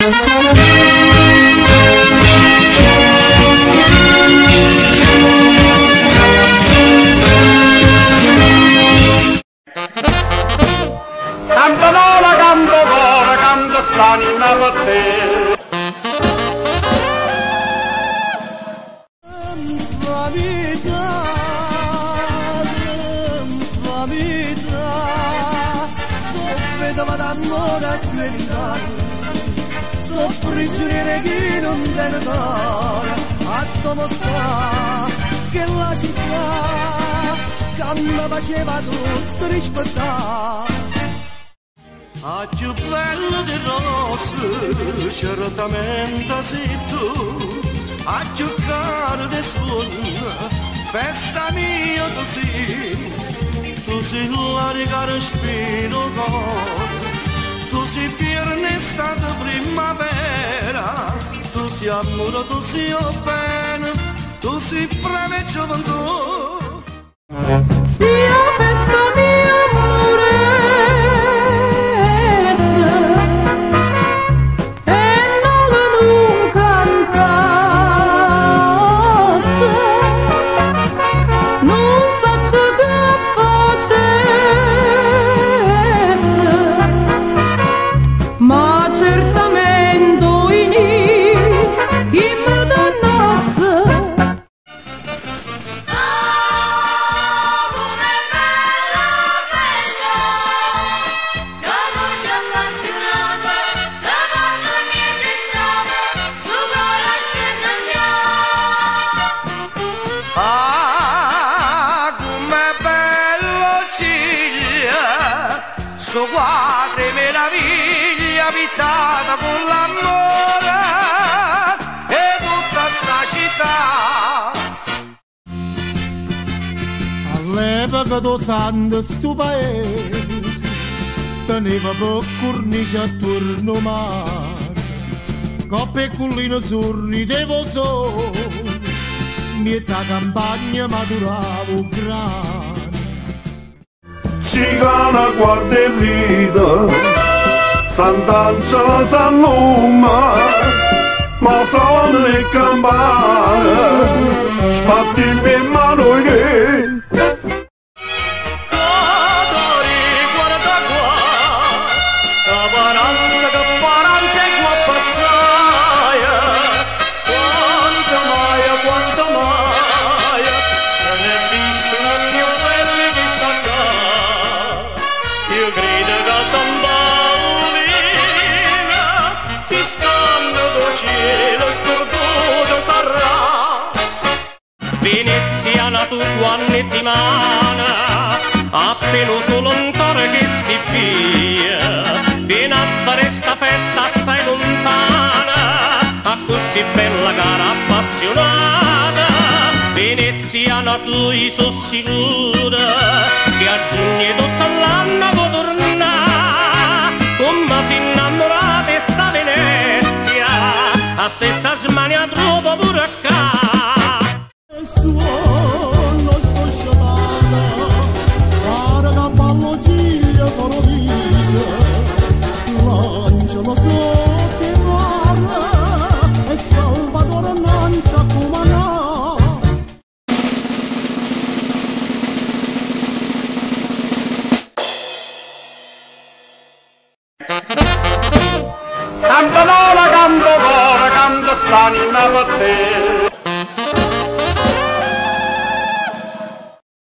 Canto nola, canto cuore, canto l'anima per te. Vedova d'amore a diventare, so prigioniere che non deve dare, a dimostrare che la città che mi faceva tutto rispettare. A più bello di rose, certamente sei tu, a più caro di sogno, festa mia tu sei la regara spiro cuore, tu sei fierne stata primavera, tu sei amore, tu sei bene, tu sei brava e gioventù. Sia festa mia amoressa e non cantasse, non faccia che facesse, ma certamente in Madonnasse. Ah, com'è bello Ciglia, sto quadro meraviglia abitata con l'amore e tutta sta città. All'epoca do santo sto paese teneva per cornice attorno mare, coppe e cullino sorridevo solo, miezza campagna maturavo grane. Cigana guarda e ride, Sant'Angela s'alluma, ma sono le campane, spatti in mano che veneziana tu quando ti mana, appena solo un toro che sti via, vieni a fare sta festa assai lontana, a così bella cara appassionata. Veneziana tu so sicura che a giugno tutto l'anno può tornare, come si innamorata di sta Venezia, a stessa smania trovo pure a casa. Suono sto sciatana, cara da ballo Ciglia con vita, lanciano sotto il mare e Salvatore non sa come no. Canto nola, canto cuore,